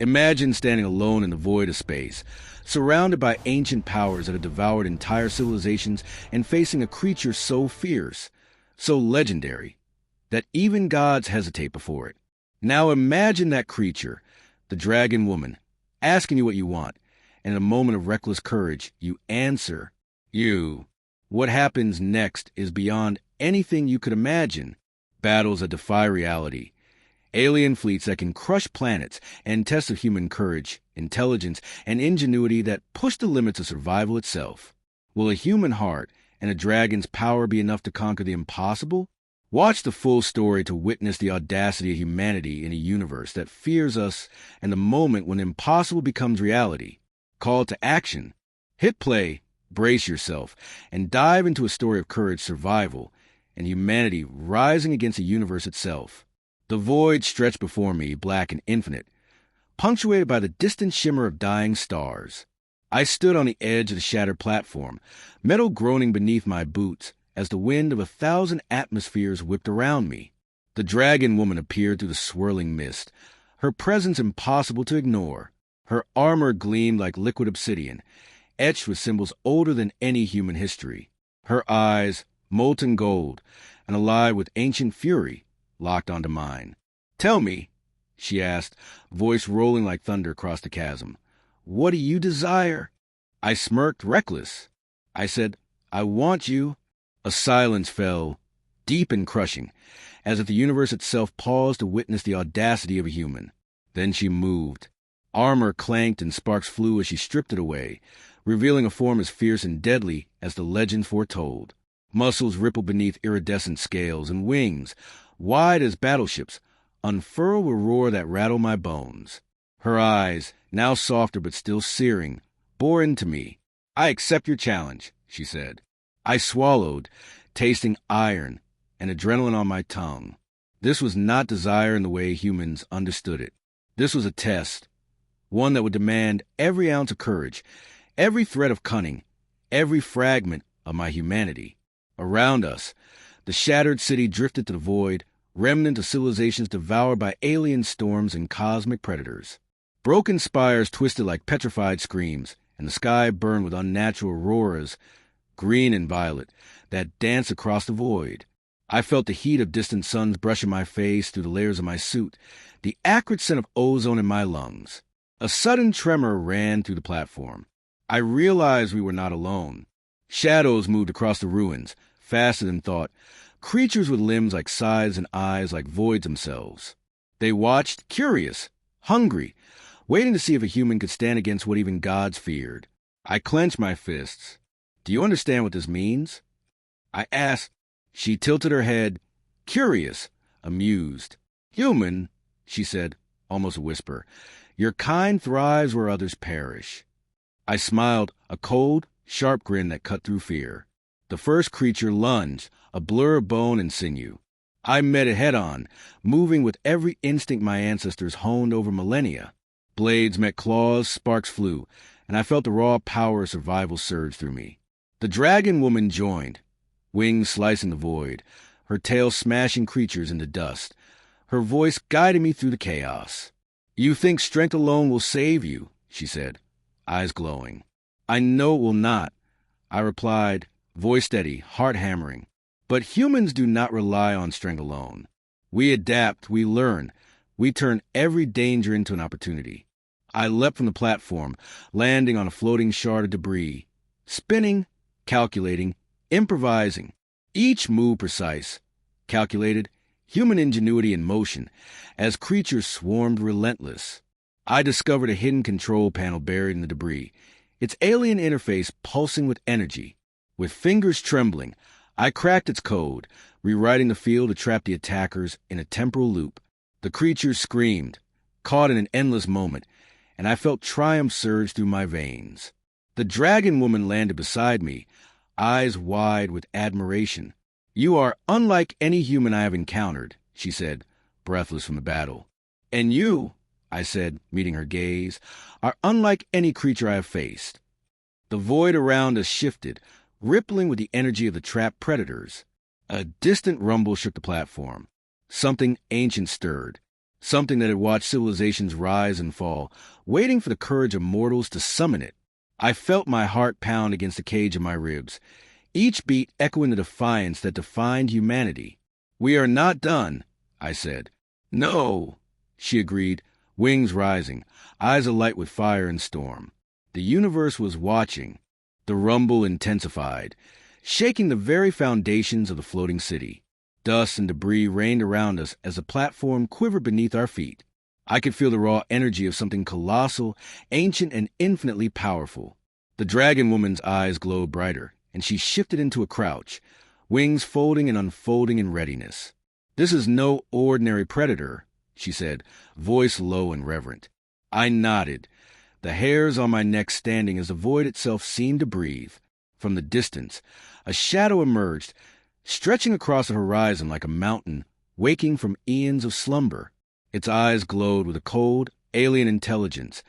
Imagine standing alone in the void of space, surrounded by ancient powers that have devoured entire civilizations and facing a creature so fierce, so legendary, that even gods hesitate before it. Now imagine that creature, the dragon woman, asking you what you want, and in a moment of reckless courage, you answer. What happens next is beyond anything you could imagine. Battles that defy reality. Alien fleets that can crush planets and tests of human courage, intelligence, and ingenuity that push the limits of survival itself. Will a human heart and a dragon's power be enough to conquer the impossible? Watch the full story to witness the audacity of humanity in a universe that fears us and the moment when impossible becomes reality. Call to action. Hit play, brace yourself, and dive into a story of courage, survival, and humanity rising against the universe itself. The void stretched before me, black and infinite, punctuated by the distant shimmer of dying stars. I stood on the edge of the shattered platform, metal groaning beneath my boots as the wind of 1,000 atmospheres whipped around me. The dragon woman appeared through the swirling mist, her presence impossible to ignore. Her armor gleamed like liquid obsidian, etched with symbols older than any human history. Her eyes, molten gold, and alive with ancient fury, locked onto mine. "Tell me," she asked, voice rolling like thunder across the chasm, "what do you desire?" I smirked, reckless. I said, "I want you." A silence fell, deep and crushing, as if the universe itself paused to witness the audacity of a human. Then she moved. Armor clanked and sparks flew as she stripped it away, revealing a form as fierce and deadly as the legend foretold. Muscles rippled beneath iridescent scales, and wings, wide as battleships, unfurled with roar that rattled my bones. Her eyes, now softer but still searing, bore into me. "I accept your challenge," she said. I swallowed, tasting iron and adrenaline on my tongue. This was not desire in the way humans understood it. This was a test, one that would demand every ounce of courage, every thread of cunning, every fragment of my humanity. Around us, the shattered city drifted to the void, remnant of civilizations devoured by alien storms and cosmic predators. Broken spires twisted like petrified screams, and the sky burned with unnatural auroras, green and violet, that danced across the void. I felt the heat of distant suns brushing my face through the layers of my suit, the acrid scent of ozone in my lungs. A sudden tremor ran through the platform. I realized we were not alone. Shadows moved across the ruins, faster than thought, creatures with limbs like scythes and eyes like voids themselves. They watched, curious, hungry, waiting to see if a human could stand against what even gods feared. I clenched my fists. "Do you understand what this means?" I asked. She tilted her head, curious, amused. "Human," she said, almost a whisper, "your kind thrives where others perish." I smiled, a cold, sharp grin that cut through fear. The first creature lunged, a blur of bone and sinew. I met it head-on, moving with every instinct my ancestors honed over millennia. Blades met claws, sparks flew, and I felt the raw power of survival surge through me. The dragon woman joined, wings slicing the void, her tail smashing creatures into dust. Her voice guided me through the chaos. "You think strength alone will save you," she said, eyes glowing. "I know it will not," I replied, voice steady, heart hammering. "But humans do not rely on strength alone. We adapt, we learn, we turn every danger into an opportunity." I leapt from the platform, landing on a floating shard of debris, spinning, calculating, improvising. Each move precise, calculated, human ingenuity in motion, as creatures swarmed relentless. I discovered a hidden control panel buried in the debris, its alien interface pulsing with energy. With fingers trembling, I cracked its code, rewriting the field to trap the attackers in a temporal loop. The creatures screamed, caught in an endless moment, and I felt triumph surge through my veins. The dragon woman landed beside me, eyes wide with admiration. "You are unlike any human I have encountered," she said, breathless from the battle. "And you," I said, meeting her gaze, "are unlike any creature I have faced." The void around us shifted, rippling with the energy of the trapped predators. A distant rumble shook the platform. Something ancient stirred. something that had watched civilizations rise and fall, waiting for the courage of mortals to summon it. I felt my heart pound against the cage of my ribs, each beat echoing the defiance that defined humanity. "We are not done," I said. "No," she agreed, wings rising, eyes alight with fire and storm. The universe was watching. The rumble intensified, shaking the very foundations of the floating city. Dust and debris rained around us as the platform quivered beneath our feet. I could feel the raw energy of something colossal, ancient, and infinitely powerful. The dragon woman's eyes glowed brighter, and she shifted into a crouch, wings folding and unfolding in readiness. "This is no ordinary predator," she said, voice low and reverent. I nodded, the hairs on my neck standing as the void itself seemed to breathe. From the distance, a shadow emerged, stretching across the horizon like a mountain, waking from eons of slumber. Its eyes glowed with a cold, alien intelligence,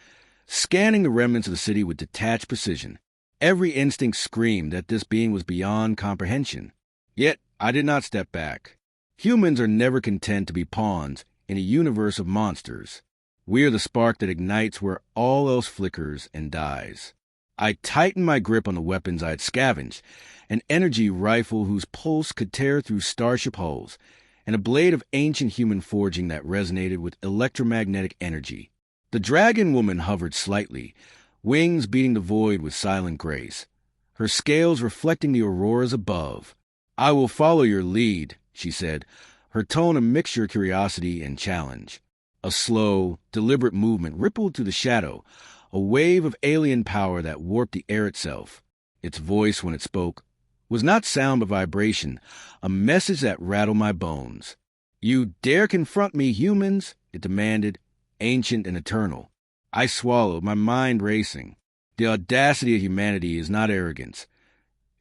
scanning the remnants of the city with detached precision. Every instinct screamed that this being was beyond comprehension. Yet I did not step back. Humans are never content to be pawns in a universe of monsters. We are the spark that ignites where all else flickers and dies. I tightened my grip on the weapons I had scavenged, an energy rifle whose pulse could tear through starship hulls, and a blade of ancient human forging that resonated with electromagnetic energy. The dragon woman hovered slightly, wings beating the void with silent grace, her scales reflecting the auroras above. "I will follow your lead," she said, her tone a mixture of curiosity and challenge. A slow, deliberate movement rippled through the shadow, a wave of alien power that warped the air itself. Its voice, when it spoke, was not sound but vibration, a message that rattled my bones. "You dare confront me, humans?" it demanded, ancient and eternal. I swallowed, my mind racing. The audacity of humanity is not arrogance.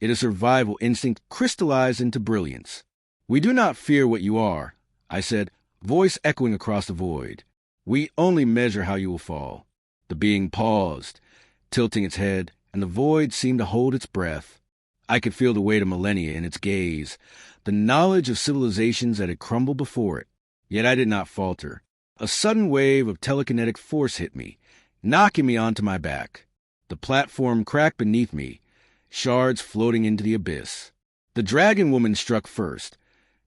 It is survival instinct crystallized into brilliance. "We do not fear what you are," I said, voice echoing across the void. "We only measure how you will fall." The being paused, tilting its head, and the void seemed to hold its breath. I could feel the weight of millennia in its gaze, the knowledge of civilizations that had crumbled before it. Yet I did not falter. A sudden wave of telekinetic force hit me, knocking me onto my back. The platform cracked beneath me, shards floating into the abyss. The dragon woman struck first,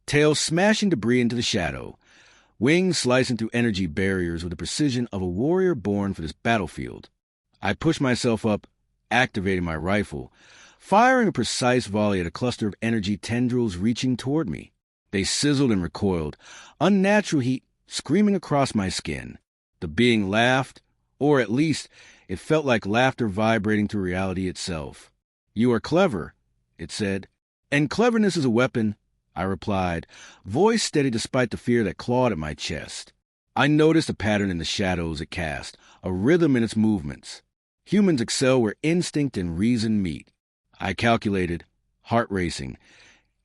tail smashing debris into the shadow, wings slicing through energy barriers with the precision of a warrior born for this battlefield. I pushed myself up, activating my rifle, firing a precise volley at a cluster of energy tendrils reaching toward me. They sizzled and recoiled, unnatural heat screaming across my skin. The being laughed, or at least it felt like laughter vibrating through reality itself. "You are clever," it said. "And cleverness is a weapon," I replied, voice steady despite the fear that clawed at my chest. I noticed a pattern in the shadows it cast, a rhythm in its movements. Humans excel where instinct and reason meet. I calculated, heart racing,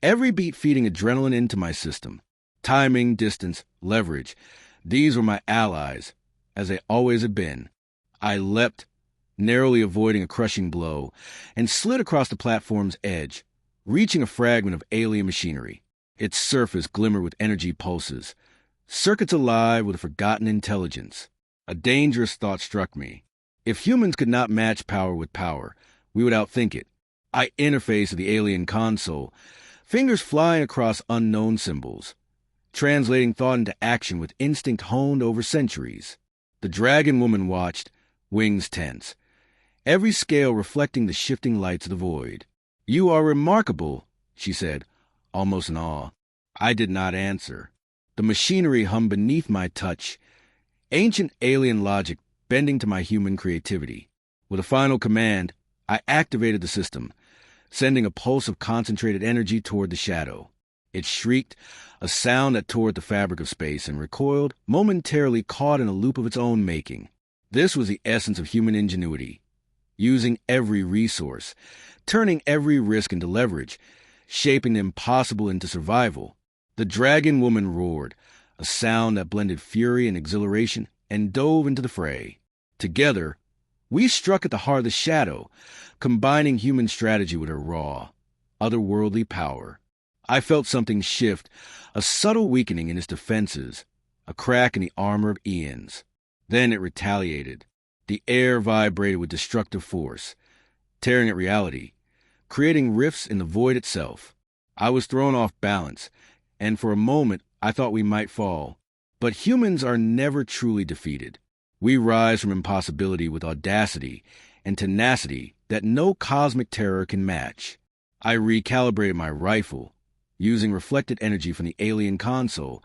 every beat feeding adrenaline into my system. Timing, distance, leverage, these were my allies, as they always had been. I leapt, narrowly avoiding a crushing blow, and slid across the platform's edge, reaching a fragment of alien machinery. Its surface glimmered with energy pulses, circuits alive with a forgotten intelligence. A dangerous thought struck me. If humans could not match power with power, we would outthink it. I interfaced with the alien console, fingers flying across unknown symbols, translating thought into action with instinct honed over centuries. The dragon woman watched, wings tense, every scale reflecting the shifting lights of the void. "You are remarkable," she said, almost in awe. I did not answer. The machinery hummed beneath my touch, ancient alien logic bending to my human creativity. With a final command, I activated the system, sending a pulse of concentrated energy toward the shadow. It shrieked, a sound that tore at the fabric of space, and recoiled, momentarily caught in a loop of its own making. This was the essence of human ingenuity, using every resource, turning every risk into leverage, shaping the impossible into survival. The dragon woman roared, a sound that blended fury and exhilaration, and dove into the fray. Together, we struck at the heart of the shadow, combining human strategy with her raw, otherworldly power. I felt something shift, a subtle weakening in its defenses, a crack in the armor of eons. Then it retaliated. The air vibrated with destructive force, tearing at reality, creating rifts in the void itself. I was thrown off balance, and for a moment I thought we might fall. But humans are never truly defeated. We rise from impossibility with audacity and tenacity that no cosmic terror can match. I recalibrated my rifle, using reflected energy from the alien console,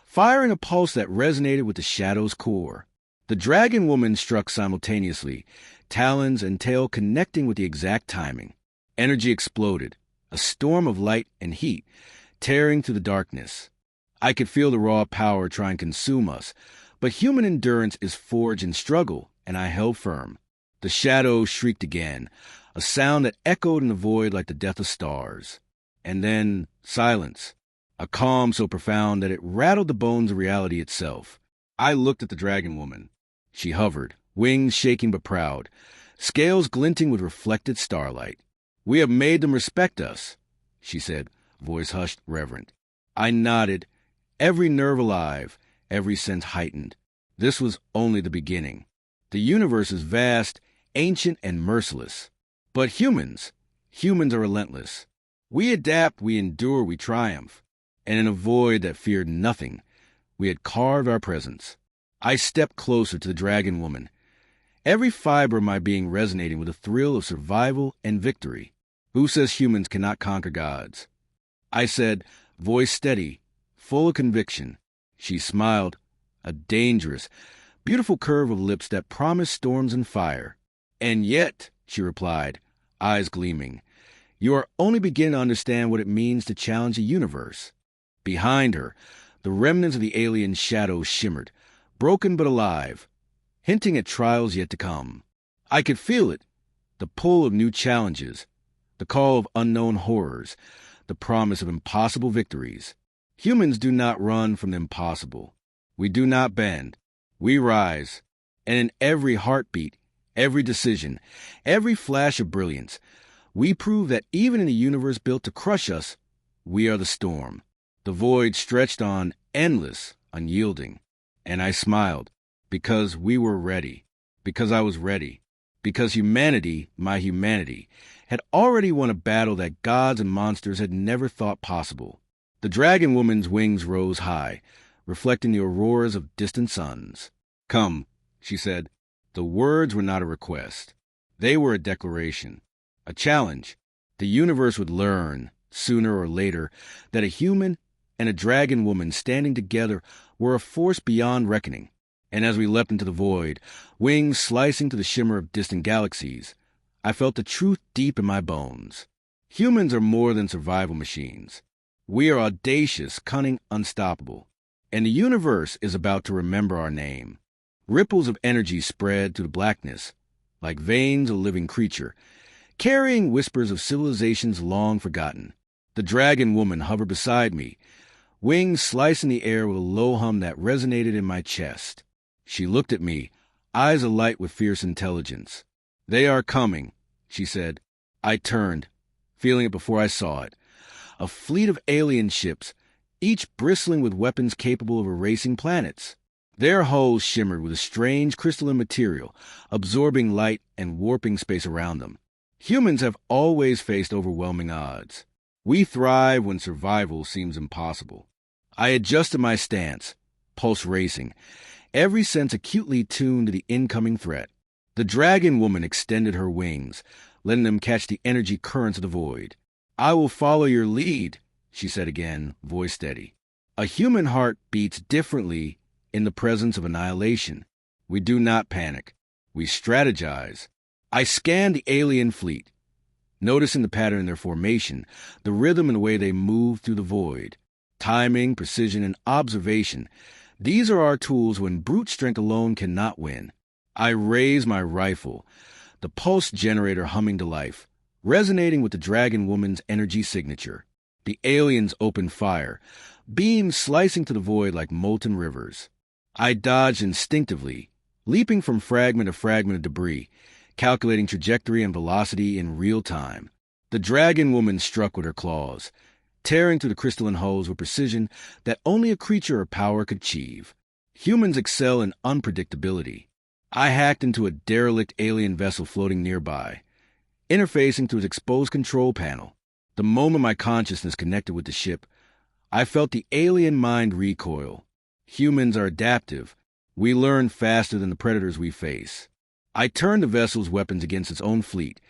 firing a pulse that resonated with the shadow's core. The dragon woman struck simultaneously, talons and tail connecting with the exact timing. Energy exploded, a storm of light and heat, tearing through the darkness. I could feel the raw power try and consume us, but human endurance is forged in struggle, and I held firm. The shadow shrieked again, a sound that echoed in the void like the death of stars. And then silence, a calm so profound that it rattled the bones of reality itself. I looked at the dragon woman. She hovered, wings shaking but proud, scales glinting with reflected starlight. "We have made them respect us," she said, voice hushed, reverent. I nodded, every nerve alive, every sense heightened. This was only the beginning. The universe is vast, ancient, and merciless. But humans are relentless. We adapt, we endure, we triumph. And in a void that feared nothing, we had carved our presence. I stepped closer to the dragon woman, every fiber of my being resonating with a thrill of survival and victory. "Who says humans cannot conquer gods?" I said, voice steady, full of conviction. She smiled, a dangerous, beautiful curve of lips that promised storms and fire. "And yet," she replied, eyes gleaming, "you are only beginning to understand what it means to challenge the universe." Behind her, the remnants of the alien shadow shimmered, broken but alive, hinting at trials yet to come. I could feel it, the pull of new challenges, the call of unknown horrors, the promise of impossible victories. Humans do not run from the impossible. We do not bend. We rise. And in every heartbeat, every decision, every flash of brilliance, we prove that even in a universe built to crush us, we are the storm. The void stretched on, endless, unyielding. And I smiled, because we were ready, because I was ready, because humanity, my humanity, had already won a battle that gods and monsters had never thought possible. The dragon woman's wings rose high, reflecting the auroras of distant suns. "Come," she said. The words were not a request. They were a declaration, a challenge. The universe would learn, sooner or later, that a human and a dragon woman standing together were a force beyond reckoning. And as we leapt into the void, wings slicing through the shimmer of distant galaxies, I felt the truth deep in my bones. Humans are more than survival machines. We are audacious, cunning, unstoppable. And the universe is about to remember our name. Ripples of energy spread through the blackness, like veins of a living creature, carrying whispers of civilizations long forgotten. The dragon woman hovered beside me, wings slicing the air with a low hum that resonated in my chest. She looked at me, eyes alight with fierce intelligence. "They are coming," she said. I turned, feeling it before I saw it. A fleet of alien ships, each bristling with weapons capable of erasing planets. Their hulls shimmered with a strange crystalline material, absorbing light and warping space around them. Humans have always faced overwhelming odds. We thrive when survival seems impossible. I adjusted my stance, pulse racing, every sense acutely tuned to the incoming threat. The dragon woman extended her wings, letting them catch the energy currents of the void. "I will follow your lead," she said again, voice steady. A human heart beats differently in the presence of annihilation. We do not panic. We strategize. I scanned the alien fleet, noticing the pattern in their formation, the rhythm and the way they move through the void. Timing, precision, and observation. These are our tools when brute strength alone cannot win. I raised my rifle, the pulse generator humming to life, resonating with the dragon woman's energy signature. The aliens opened fire, beams slicing through the void like molten rivers. I dodged instinctively, leaping from fragment to fragment of debris, calculating trajectory and velocity in real time. The dragon woman struck with her claws, tearing through the crystalline hulls with precision that only a creature of power could achieve. Humans excel in unpredictability. I hacked into a derelict alien vessel floating nearby, interfacing through its exposed control panel. The moment my consciousness connected with the ship, I felt the alien mind recoil. Humans are adaptive. We learn faster than the predators we face. I turned the vessel's weapons against its own fleet,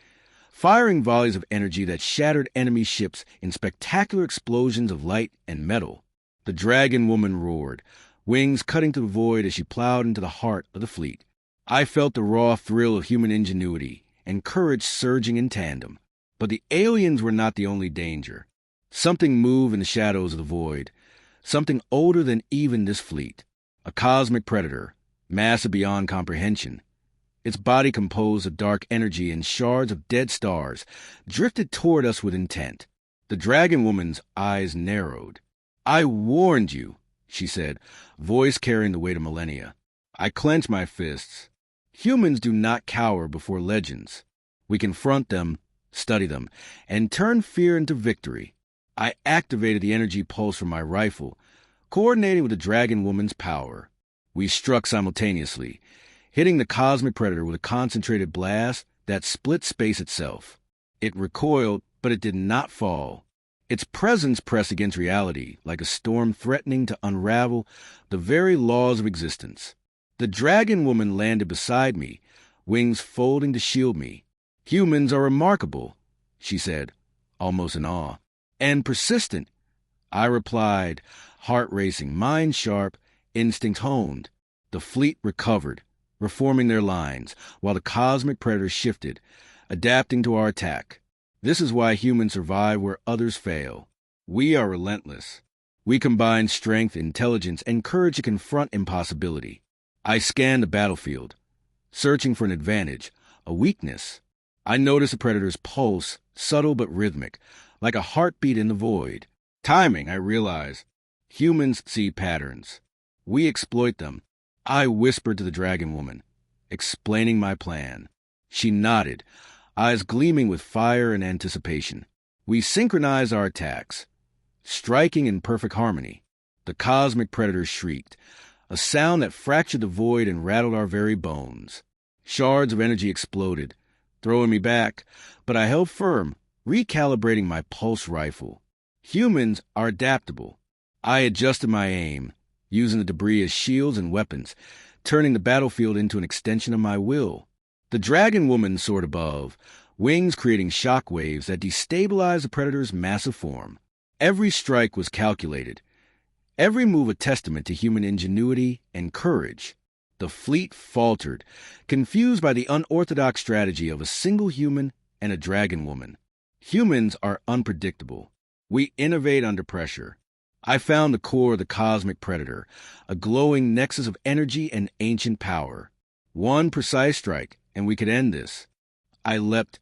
firing volleys of energy that shattered enemy ships in spectacular explosions of light and metal. The dragon woman roared, wings cutting through the void as she plowed into the heart of the fleet. I felt the raw thrill of human ingenuity and courage surging in tandem. But the aliens were not the only danger. Something moved in the shadows of the void, something older than even this fleet. A cosmic predator, massive beyond comprehension. Its body composed of dark energy and shards of dead stars, drifted toward us with intent. The dragon woman's eyes narrowed. "I warned you," she said, voice carrying the weight of millennia. I clenched my fists. Humans do not cower before legends. We confront them, study them, and turn fear into victory. I activated the energy pulse from my rifle, coordinating with the dragon woman's power. We struck simultaneously, hitting the cosmic predator with a concentrated blast that split space itself. It recoiled, but it did not fall. Its presence pressed against reality, like a storm threatening to unravel the very laws of existence. The dragon woman landed beside me, wings folding to shield me. "Humans are remarkable," she said, almost in awe. "And persistent," I replied, heart racing, mind sharp, instinct honed. The fleet recovered, reforming their lines, while the cosmic predator shifted, adapting to our attack. This is why humans survive where others fail. We are relentless. We combine strength, intelligence, and courage to confront impossibility. I scanned the battlefield, searching for an advantage, a weakness. I noticed the predator's pulse, subtle but rhythmic, like a heartbeat in the void. Timing, I realized. Humans see patterns. We exploit them. I whispered to the dragon woman, explaining my plan. She nodded, eyes gleaming with fire and anticipation. We synchronized our attacks, striking in perfect harmony. The cosmic predator shrieked, a sound that fractured the void and rattled our very bones. Shards of energy exploded, throwing me back, but I held firm, recalibrating my pulse rifle. Humans are adaptable. I adjusted my aim, using the debris as shields and weapons, turning the battlefield into an extension of my will. The dragon woman soared above, wings creating shock waves that destabilized the predator's massive form. Every strike was calculated, every move a testament to human ingenuity and courage. The fleet faltered, confused by the unorthodox strategy of a single human and a dragon woman. Humans are unpredictable. We innovate under pressure. I found the core of the cosmic predator, a glowing nexus of energy and ancient power. One precise strike, and we could end this. I leapt,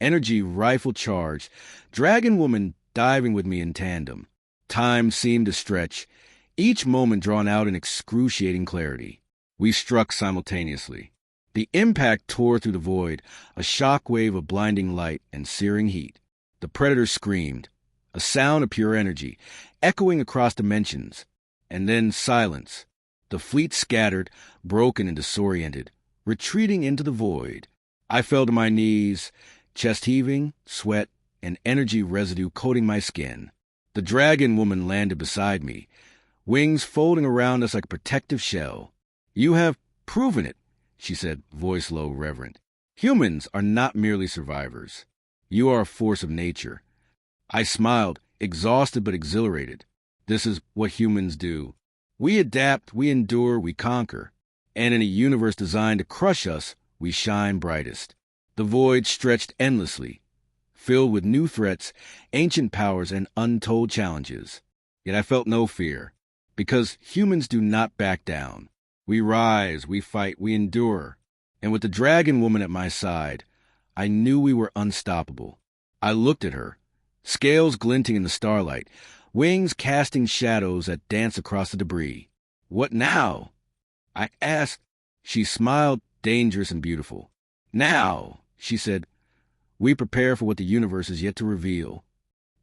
energy rifle charged, dragon woman diving with me in tandem. Time seemed to stretch, each moment drawn out in excruciating clarity. We struck simultaneously. The impact tore through the void, a shock wave of blinding light and searing heat. The predator screamed, a sound of pure energy, echoing across dimensions. And then silence. The fleet scattered, broken and disoriented, retreating into the void. I fell to my knees, chest heaving, sweat, and energy residue coating my skin. The dragon woman landed beside me, wings folding around us like a protective shell. "You have proven it," she said, voice low, reverent. "Humans are not merely survivors. You are a force of nature." I smiled, exhausted but exhilarated. This is what humans do. We adapt, we endure, we conquer. And in a universe designed to crush us, we shine brightest. The void stretched endlessly, filled with new threats, ancient powers, and untold challenges. Yet I felt no fear, because humans do not back down. We rise, we fight, we endure. And with the dragon woman at my side, I knew we were unstoppable. I looked at her, scales glinting in the starlight, wings casting shadows that danced across the debris. "What now?" I asked. She smiled, dangerous and beautiful. "Now," she said, "we prepare for what the universe is yet to reveal."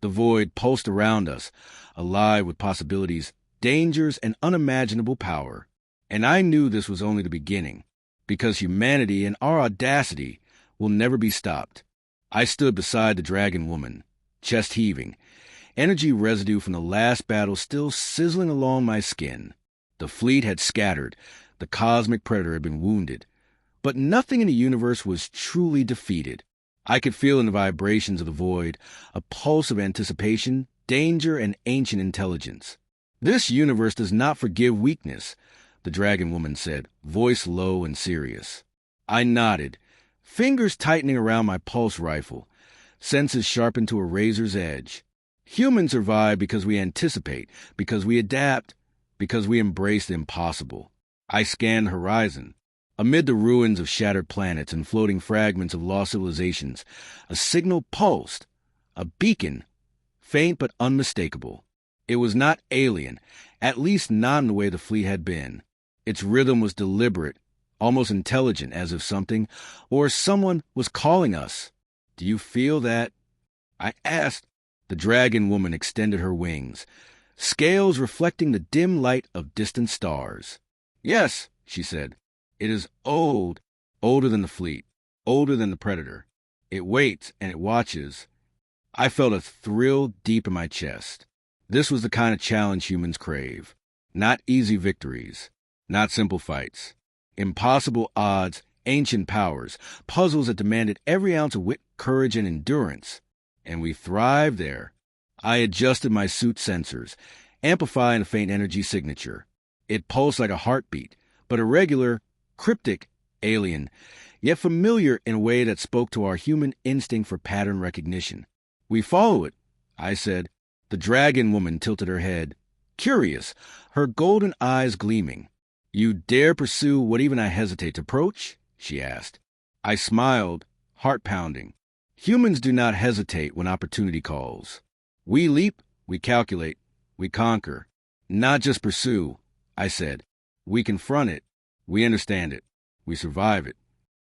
The void pulsed around us, alive with possibilities, dangers, and unimaginable power. And I knew this was only the beginning, because humanity and our audacity will never be stopped. I stood beside the dragon woman, chest heaving, energy residue from the last battle still sizzling along my skin. The fleet had scattered, the cosmic predator had been wounded, but nothing in the universe was truly defeated. I could feel in the vibrations of the void a pulse of anticipation, danger, and ancient intelligence. This universe does not forgive weakness, the dragon woman said, voice low and serious. I nodded, fingers tightening around my pulse rifle, senses sharpened to a razor's edge. Humans survive because we anticipate, because we adapt, because we embrace the impossible. I scanned the horizon. Amid the ruins of shattered planets and floating fragments of lost civilizations, a signal pulsed, a beacon, faint but unmistakable. It was not alien, at least not in the way the fleet had been. Its rhythm was deliberate, almost intelligent, as if something or someone was calling us. "Do you feel that?" I asked. The dragon woman extended her wings, scales reflecting the dim light of distant stars. "Yes," she said. "It is old, older than the fleet, older than the predator. It waits and it watches." I felt a thrill deep in my chest. This was the kind of challenge humans crave. Not easy victories, not simple fights. Impossible odds, ancient powers, puzzles that demanded every ounce of wit, courage, and endurance. And we thrived there. I adjusted my suit sensors, amplifying a faint energy signature. It pulsed like a heartbeat, but irregular, cryptic, alien, yet familiar in a way that spoke to our human instinct for pattern recognition. "We follow it," I said. The dragon woman tilted her head, curious, her golden eyes gleaming. "You dare pursue what even I hesitate to approach?" she asked. I smiled, heart pounding. Humans do not hesitate when opportunity calls. We leap, we calculate, we conquer. Not just pursue, I said. We confront it, we understand it, we survive it.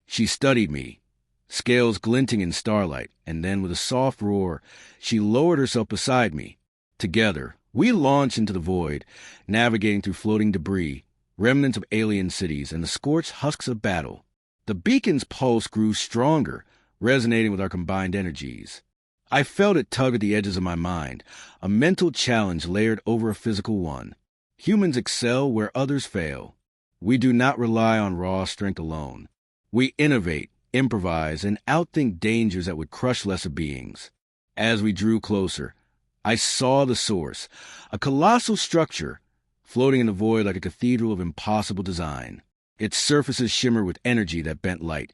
She studied me, scales glinting in starlight, and then with a soft roar, she lowered herself beside me. Together, we launched into the void, navigating through floating debris, remnants of alien cities, and the scorched husks of battle. The beacon's pulse grew stronger, resonating with our combined energies. I felt it tug at the edges of my mind, a mental challenge layered over a physical one. Humans excel where others fail. We do not rely on raw strength alone. We innovate, improvise, and outthink dangers that would crush lesser beings. As we drew closer, I saw the source, a colossal structure, floating in the void like a cathedral of impossible design. Its surfaces shimmered with energy that bent light,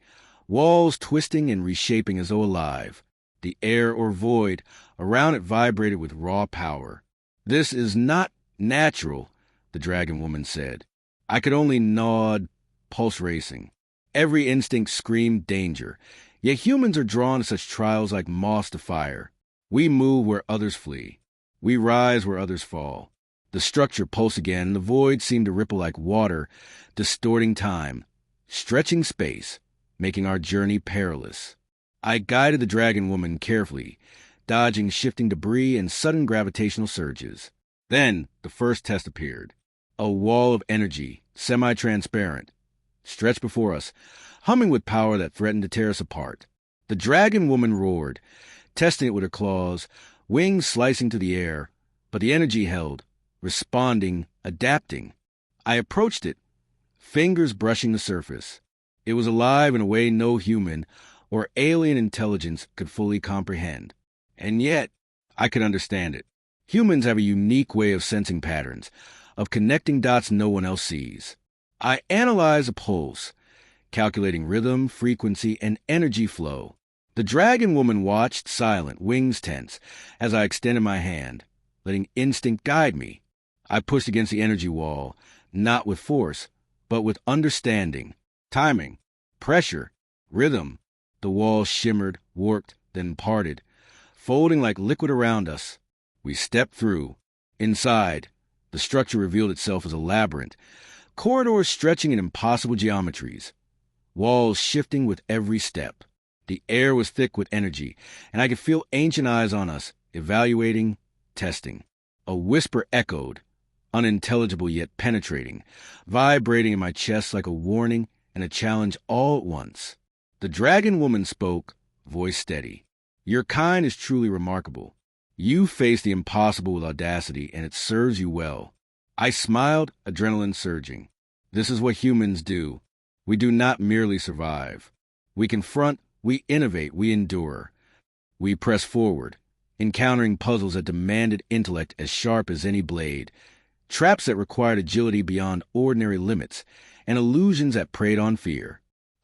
walls twisting and reshaping as though alive. The air or void around it vibrated with raw power. "This is not natural," the dragon woman said. I could only nod, pulse racing. Every instinct screamed danger, yet humans are drawn to such trials like moths to fire. We move where others flee. We rise where others fall. The structure pulsed again, and the void seemed to ripple like water, distorting time, stretching space, making our journey perilous. I guided the dragon woman carefully, dodging shifting debris and sudden gravitational surges. Then the first test appeared. A wall of energy, semi-transparent, stretched before us, humming with power that threatened to tear us apart. The dragon woman roared, testing it with her claws, wings slicing to the air, but the energy held, responding, adapting. I approached it, fingers brushing the surface. It was alive in a way no human or alien intelligence could fully comprehend. And yet, I could understand it. Humans have a unique way of sensing patterns, of connecting dots no one else sees. I analyzed the pulse, calculating rhythm, frequency, and energy flow. The dragon woman watched, silent, wings tense, as I extended my hand, letting instinct guide me. I pushed against the energy wall, not with force, but with understanding, timing, pressure, rhythm. The wall shimmered, warped, then parted, folding like liquid around us. We stepped through. Inside, the structure revealed itself as a labyrinth, corridors stretching in impossible geometries, walls shifting with every step. The air was thick with energy, and I could feel ancient eyes on us, evaluating, testing. A whisper echoed, unintelligible yet penetrating, vibrating in my chest like a warning and a challenge all at once. The dragon woman spoke, voice steady. Your kind is truly remarkable. You face the impossible with audacity, and it serves you well. I smiled, adrenaline surging. This is what humans do. We do not merely survive. We confront, we innovate, we endure. We press forward, encountering puzzles that demanded intellect as sharp as any blade, traps that required agility beyond ordinary limits, and illusions that preyed on fear.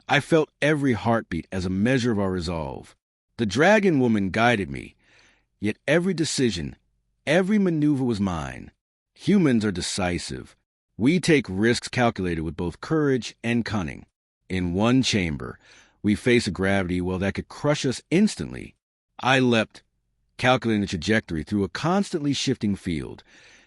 I felt every heartbeat as a measure of our resolve. The dragon woman guided me, yet every decision, every maneuver was mine. Humans are decisive. We take risks calculated with both courage and cunning. In one chamber, we face a gravity, that could crush us instantly. I leapt, calculating the trajectory through a constantly shifting field,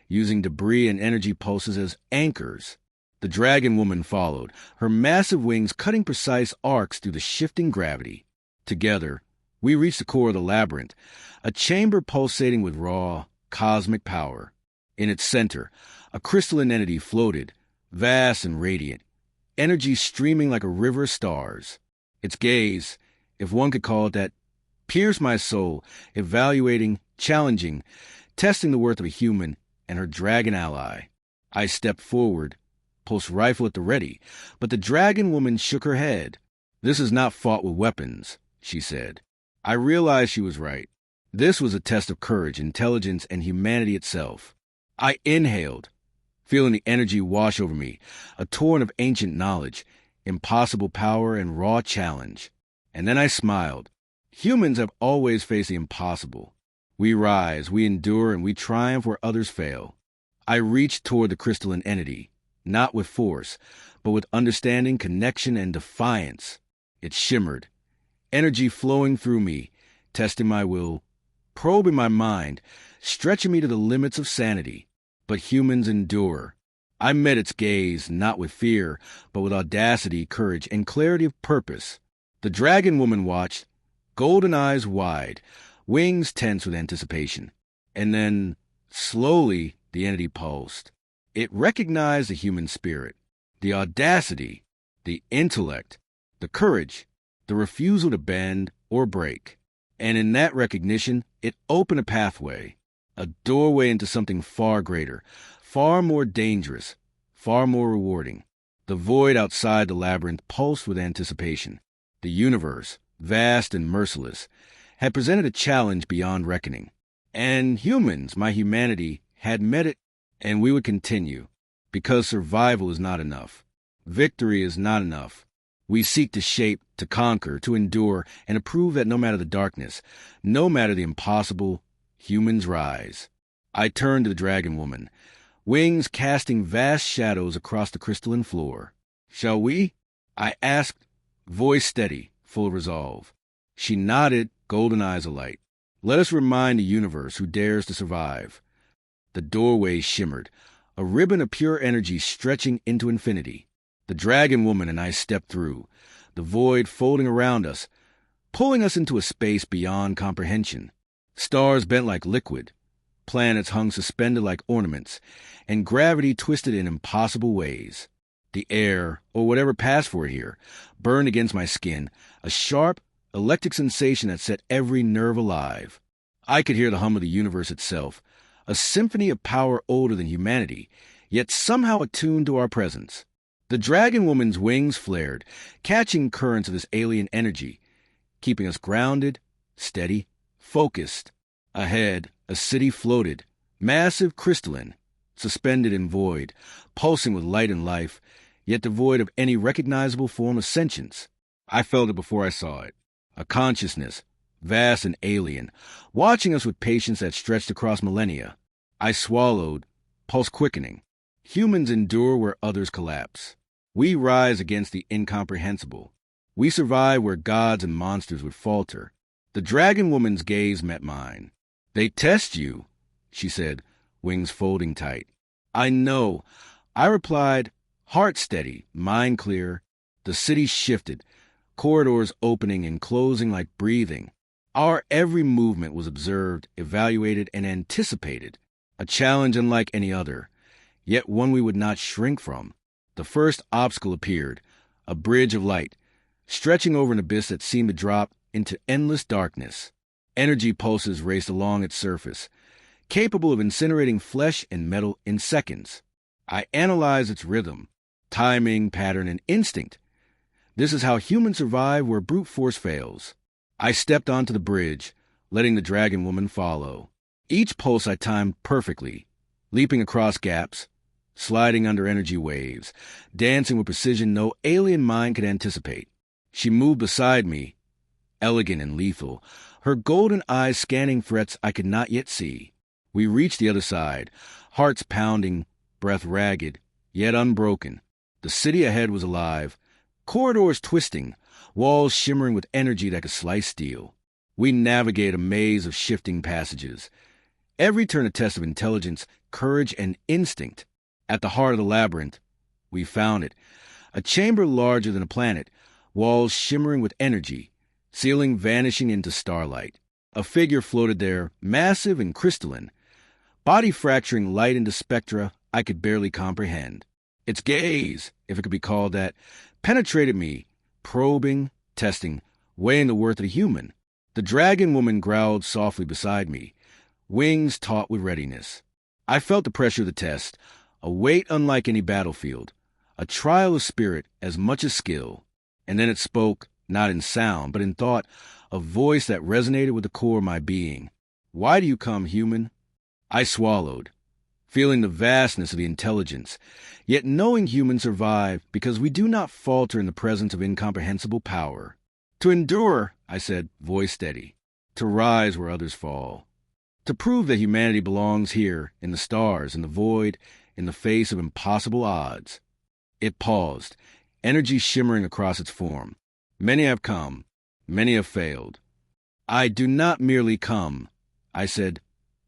using debris and energy pulses as anchors. The dragon woman followed, her massive wings cutting precise arcs through the shifting gravity. Together, we reached the core of the labyrinth, a chamber pulsating with raw, cosmic power. In its center, a crystalline entity floated, vast and radiant, energy streaming like a river of stars. Its gaze, if one could call it that, pierced my soul, evaluating, challenging, testing the worth of a human and her dragon ally. I stepped forward, pulse rifle at the ready, but the dragon woman shook her head. This is not fought with weapons, she said. I realized she was right. This was a test of courage, intelligence, and humanity itself. I inhaled, feeling the energy wash over me, a torrent of ancient knowledge, impossible power, and raw challenge. And then I smiled. Humans have always faced the impossible. We rise, we endure, and we triumph where others fail. I reached toward the crystalline entity, not with force, but with understanding, connection, and defiance. It shimmered, energy flowing through me, testing my will, probing my mind, stretching me to the limits of sanity. But humans endure. I met its gaze, not with fear, but with audacity, courage, and clarity of purpose. The dragon woman watched, golden eyes wide, wings tense with anticipation. And then, slowly, the entity pulsed. It recognized the human spirit, the audacity, the intellect, the courage, the refusal to bend or break. And in that recognition, it opened a pathway, a doorway into something far greater, far more dangerous, far more rewarding. The void outside the labyrinth pulsed with anticipation. The universe, vast and merciless, had presented a challenge beyond reckoning. And humans, my humanity, had met it, and we would continue, because survival is not enough. Victory is not enough. We seek to shape, to conquer, to endure, and to prove that no matter the darkness, no matter the impossible, humans rise. I turned to the dragon woman, wings casting vast shadows across the crystalline floor. Shall we? I asked, voice steady, full of resolve. She nodded, golden eyes alight. Let us remind the universe who dares to survive. The doorway shimmered, a ribbon of pure energy stretching into infinity. The dragon woman and I stepped through, the void folding around us, pulling us into a space beyond comprehension. Stars bent like liquid, planets hung suspended like ornaments, and gravity twisted in impossible ways. The air, or whatever passed for it here, burned against my skin, a sharp, electric sensation that set every nerve alive. I could hear the hum of the universe itself, a symphony of power older than humanity, yet somehow attuned to our presence. The dragon woman's wings flared, catching currents of this alien energy, keeping us grounded, steady, focused. Ahead, a city floated, massive, crystalline, suspended in void, pulsing with light and life, yet devoid of any recognizable form of sentience. I felt it before I saw it. A consciousness, vast and alien, watching us with patience that stretched across millennia. I swallowed, pulse quickening. Humans endure where others collapse. We rise against the incomprehensible. We survive where gods and monsters would falter. The dragon woman's gaze met mine. They test you, she said, wings folding tight. I know. I replied, heart steady, mind clear. The city shifted, corridors opening and closing like breathing. Our every movement was observed, evaluated, and anticipated. A challenge unlike any other. yet one we would not shrink from. The first obstacle appeared, a bridge of light, stretching over an abyss that seemed to drop into endless darkness. Energy pulses raced along its surface, capable of incinerating flesh and metal in seconds. I analyzed its rhythm, timing, pattern, and instinct. This is how humans survive where brute force fails. I stepped onto the bridge, letting the dragon woman follow. Each pulse I timed perfectly, leaping across gaps, sliding under energy waves, dancing with precision no alien mind could anticipate. She moved beside me, elegant and lethal, her golden eyes scanning threats I could not yet see. We reached the other side, hearts pounding, breath ragged, yet unbroken. The city ahead was alive, corridors twisting, walls shimmering with energy that could slice steel. We navigated a maze of shifting passages, every turn a test of intelligence, courage, and instinct. At the heart of the labyrinth, we found it, a chamber larger than a planet, walls shimmering with energy, ceiling vanishing into starlight. A figure floated there, massive and crystalline, body fracturing light into spectra I could barely comprehend. Its gaze, if it could be called that, penetrated me, probing, testing, weighing the worth of the human. The dragon woman growled softly beside me, wings taut with readiness. I felt the pressure of the test, a weight unlike any battlefield, a trial of spirit as much as skill. And then it spoke, not in sound, but in thought, a voice that resonated with the core of my being. "Why do you come, human?" I swallowed, feeling the vastness of the intelligence, yet knowing humans survive because we do not falter in the presence of incomprehensible power. "To endure," I said, voice steady. "To rise where others fall. To prove that humanity belongs here, in the stars, in the void, in the face of impossible odds." It paused, energy shimmering across its form. "Many have come, many have failed. I do not merely come," I said,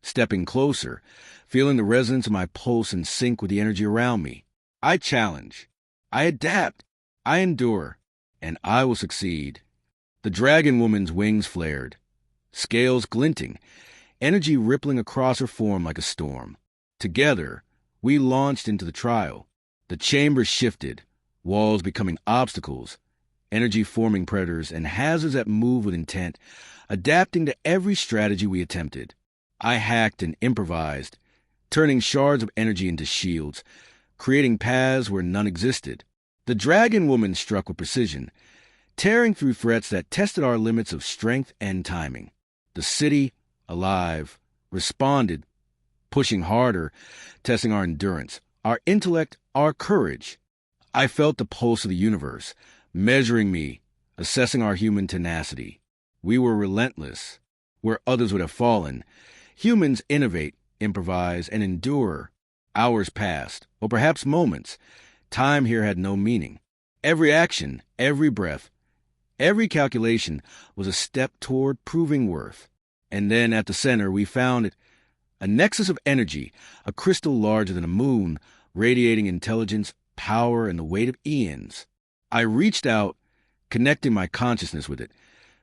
stepping closer, feeling the resonance of my pulse in sync with the energy around me. "I challenge, I adapt, I endure, and I will succeed." The dragon woman's wings flared, scales glinting, energy rippling across her form like a storm. Together, we launched into the trial. The chamber shifted, walls becoming obstacles, energy forming predators and hazards that move with intent, adapting to every strategy we attempted. I hacked and improvised, turning shards of energy into shields, creating paths where none existed. The dragon woman struck with precision, tearing through threats that tested our limits of strength and timing. The city, alive, responded, pushing harder, testing our endurance, our intellect, our courage. I felt the pulse of the universe, measuring me, assessing our human tenacity. We were relentless. Where others would have fallen, humans innovate, improvise, and endure. Hours passed, or perhaps moments. Time here had no meaning. Every action, every breath, every calculation was a step toward proving worth. And then at the center we found it, a nexus of energy, a crystal larger than a moon, radiating intelligence, power, and the weight of eons. I reached out, connecting my consciousness with it,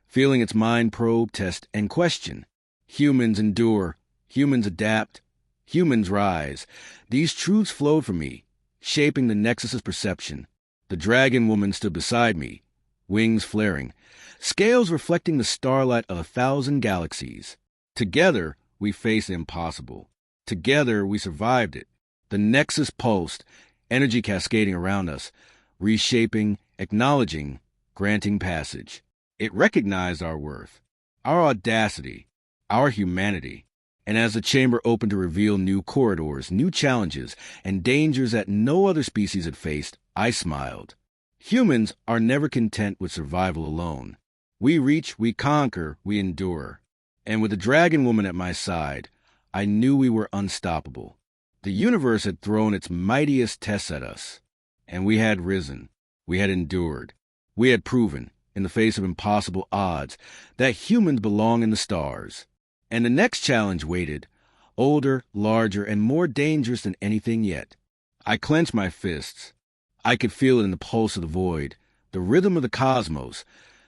feeling its mind probe, test, and question. Humans endure, humans adapt, humans rise. These truths flowed from me, shaping the nexus of perception. The dragon woman stood beside me, wings flaring, scales reflecting the starlight of 1,000 galaxies. Together, we faced the impossible. Together, we survived it. The nexus pulsed, energy cascading around us, reshaping, acknowledging, granting passage. It recognized our worth, our audacity, our humanity. And as the chamber opened to reveal new corridors, new challenges, and dangers that no other species had faced, I smiled. Humans are never content with survival alone. We reach, we conquer, we endure. And with the dragon woman at my side, I knew we were unstoppable. The universe had thrown its mightiest tests at us, and we had risen. We had endured. We had proven, in the face of impossible odds, that humans belong in the stars. And the next challenge waited, older, larger, and more dangerous than anything yet. I clenched my fists. I could feel it in the pulse of the void, the rhythm of the cosmos,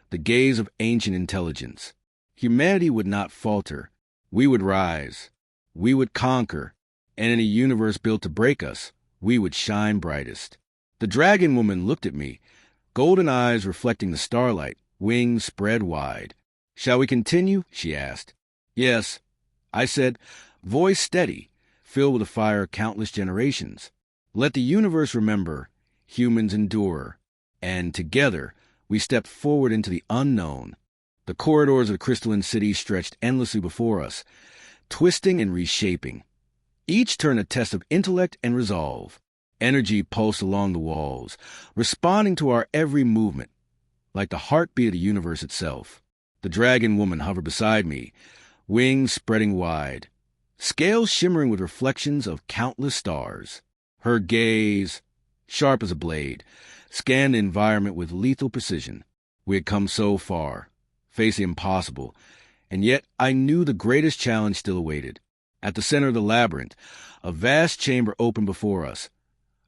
the gaze of ancient intelligence. Humanity would not falter. We would rise. We would conquer. And in a universe built to break us, we would shine brightest. The dragon woman looked at me, golden eyes reflecting the starlight, wings spread wide. "Shall we continue?" she asked. "Yes," I said, voice steady, filled with the fire of countless generations. "Let the universe remember, humans endure." And together, we stepped forward into the unknown. The corridors of the crystalline city stretched endlessly before us, twisting and reshaping. Each turn a test of intellect and resolve. Energy pulsed along the walls, responding to our every movement, like the heartbeat of the universe itself. The dragon woman hovered beside me, wings spreading wide, scales shimmering with reflections of countless stars. Her gaze, sharp as a blade, scanned the environment with lethal precision. We had come so far, facing impossible, and yet I knew the greatest challenge still awaited. At the center of the labyrinth, a vast chamber opened before us,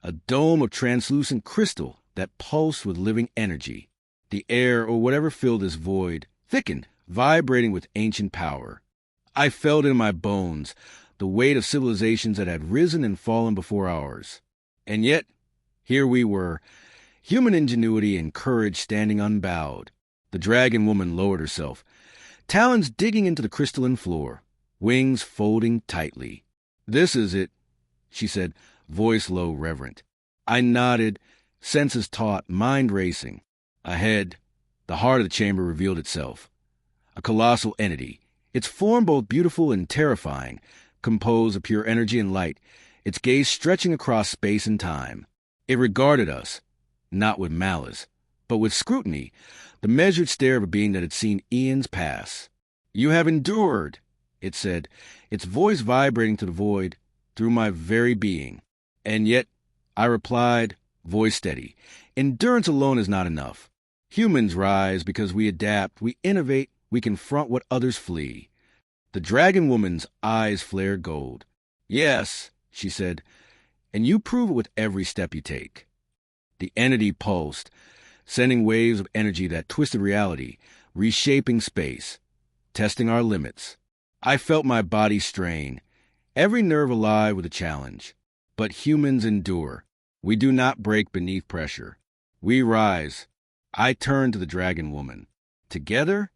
a dome of translucent crystal that pulsed with living energy. The air, or whatever filled this void, thickened, vibrating with ancient power. I felt in my bones the weight of civilizations that had risen and fallen before ours. And yet, here we were, human ingenuity and courage standing unbowed. The dragon woman lowered herself, talons digging into the crystalline floor, wings folding tightly. "This is it," she said, voice low, reverent. I nodded, senses taut, mind racing. Ahead, the heart of the chamber revealed itself. A colossal entity, its form both beautiful and terrifying, composed of pure energy and light, its gaze stretching across space and time. It regarded us, not with malice, but with scrutiny, the measured stare of a being that had seen eons pass. "You have endured," it said, its voice vibrating to the void, through my very being. "And yet," I replied, voice steady, "endurance alone is not enough. Humans rise because we adapt, we innovate, we confront what others flee." The dragon woman's eyes flared gold. "Yes," she said, "and you prove it with every step you take." The entity pulsed, sending waves of energy that twisted reality, reshaping space, testing our limits. I felt my body strain, every nerve alive with a challenge. But humans endure. We do not break beneath pressure. We rise. I turned to the dragon woman. "Together?"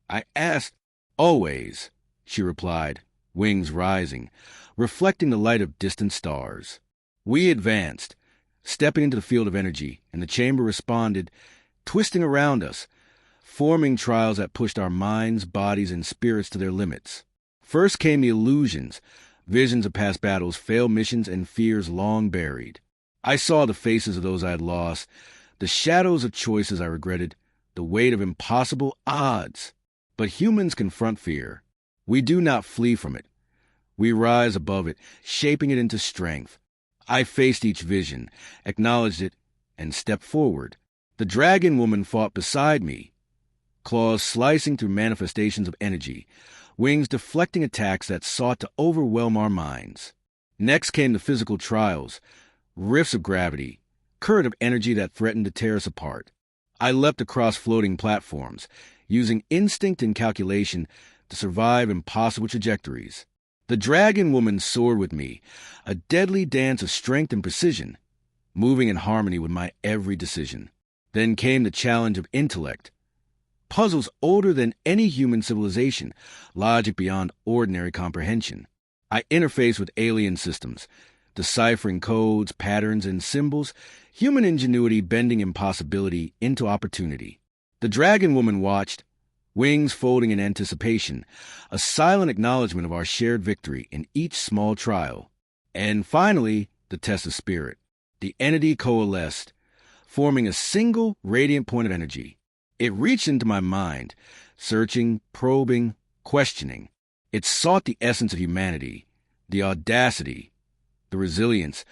I asked. "Always," she replied, wings rising, reflecting the light of distant stars. We advanced, stepping into the field of energy, and the chamber responded, twisting around us, forming trials that pushed our minds, bodies, and spirits to their limits. First came the illusions, visions of past battles, failed missions, and fears long buried. I saw the faces of those I had lost, the shadows of choices I regretted, the weight of impossible odds. But humans confront fear. We do not flee from it. We rise above it, shaping it into strength. I faced each vision, acknowledged it, and stepped forward. The dragon woman fought beside me, claws slicing through manifestations of energy, wings deflecting attacks that sought to overwhelm our minds. Next came the physical trials, rifts of gravity, current of energy that threatened to tear us apart. I leapt across floating platforms, using instinct and calculation to survive impossible trajectories. The dragon woman soared with me, a deadly dance of strength and precision, moving in harmony with my every decision. Then came the challenge of intellect. Puzzles older than any human civilization, logic beyond ordinary comprehension. I interfaced with alien systems, deciphering codes, patterns, and symbols, human ingenuity bending impossibility into opportunity. The dragon woman watched, wings folding in anticipation, a silent acknowledgement of our shared victory in each small trial. And finally, the test of spirit. The entity coalesced, forming a single radiant point of energy. It reached into my mind, searching, probing, questioning. It sought the essence of humanity, the audacity, the resilience,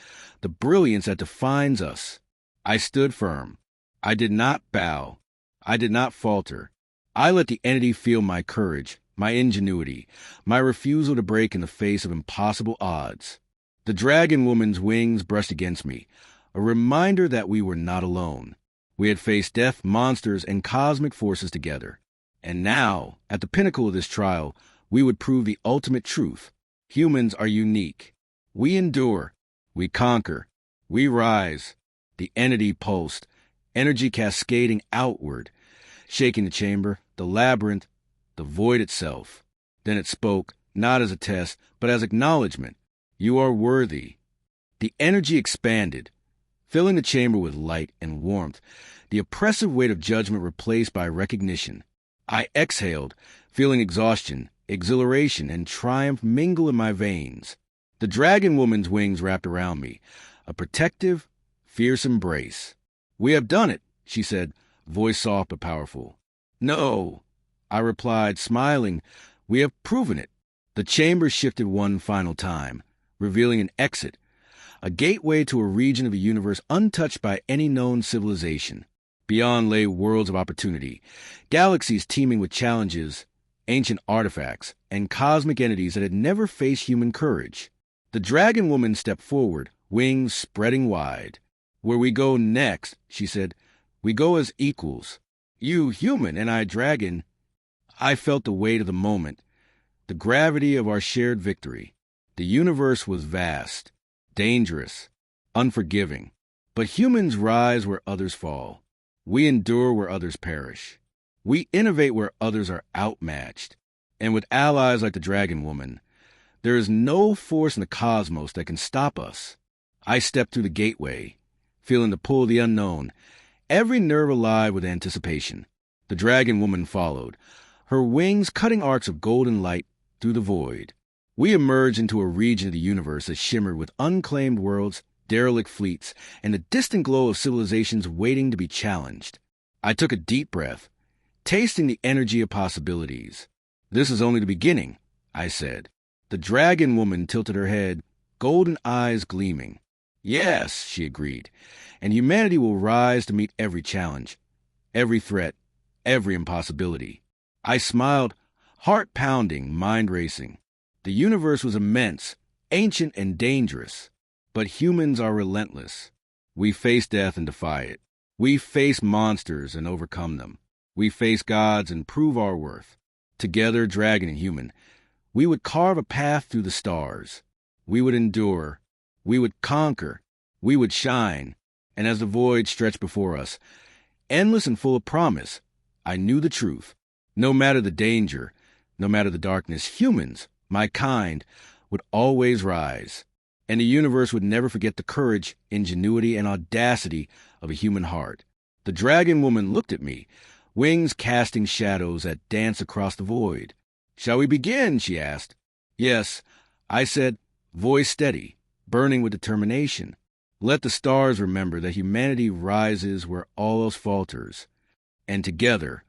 the brilliance that defines us. I stood firm. I did not bow. I did not falter. I let the entity feel my courage, my ingenuity, my refusal to break in the face of impossible odds. The dragon woman's wings brushed against me, a reminder that we were not alone. We had faced death, monsters, and cosmic forces together. And now, at the pinnacle of this trial, we would prove the ultimate truth. Humans are unique. We endure. We conquer. We rise. The entity pulsed, energy cascading outward, shaking the chamber, the labyrinth, the void itself. Then it spoke, not as a test, but as acknowledgement. You are worthy. The energy expanded, filling the chamber with light and warmth, the oppressive weight of judgment replaced by recognition. I exhaled, feeling exhaustion, exhilaration, and triumph mingle in my veins. The dragon woman's wings wrapped around me, a protective, fierce embrace. We have done it, she said, voice soft but powerful. No, I replied, smiling. We have proven it. The chamber shifted one final time, revealing an exit, a gateway to a region of the universe untouched by any known civilization. Beyond lay worlds of opportunity, galaxies teeming with challenges, ancient artifacts, and cosmic entities that had never faced human courage. The dragon woman stepped forward, wings spreading wide. Where we go next, she said, we go as equals. You human and I dragon. I felt the weight of the moment, the gravity of our shared victory. The universe was vast, dangerous, unforgiving. But humans rise where others fall. We endure where others perish. We innovate where others are outmatched. And with allies like the dragon woman, there is no force in the cosmos that can stop us. I stepped through the gateway, feeling the pull of the unknown, every nerve alive with anticipation. The dragon woman followed, her wings cutting arcs of golden light through the void. We emerged into a region of the universe that shimmered with unclaimed worlds, derelict fleets, and the distant glow of civilizations waiting to be challenged. I took a deep breath, tasting the energy of possibilities. This is only the beginning, I said. The dragon woman tilted her head, golden eyes gleaming. Yes, she agreed, and humanity will rise to meet every challenge, every threat, every impossibility. I smiled, heart pounding, mind racing. The universe was immense, ancient, and dangerous. But humans are relentless. We face death and defy it. We face monsters and overcome them. We face gods and prove our worth. Together, dragon and human, we would carve a path through the stars. We would endure. We would conquer. We would shine. And as the void stretched before us, endless and full of promise, I knew the truth. No matter the danger, no matter the darkness, humans, my kind, would always rise. And the universe would never forget the courage, ingenuity, and audacity of a human heart. The dragon woman looked at me, wings casting shadows that danced across the void. Shall we begin? She asked. Yes, I said, voice steady, burning with determination. Let the stars remember that humanity rises where all else falters. And together,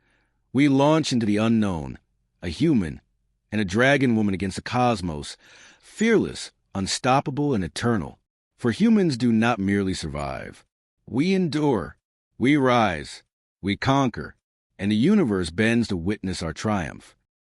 we launch into the unknown, a human and a dragon woman against the cosmos, fearless, unstoppable, and eternal. For humans do not merely survive. We endure, we rise, we conquer, and the universe bends to witness our triumph.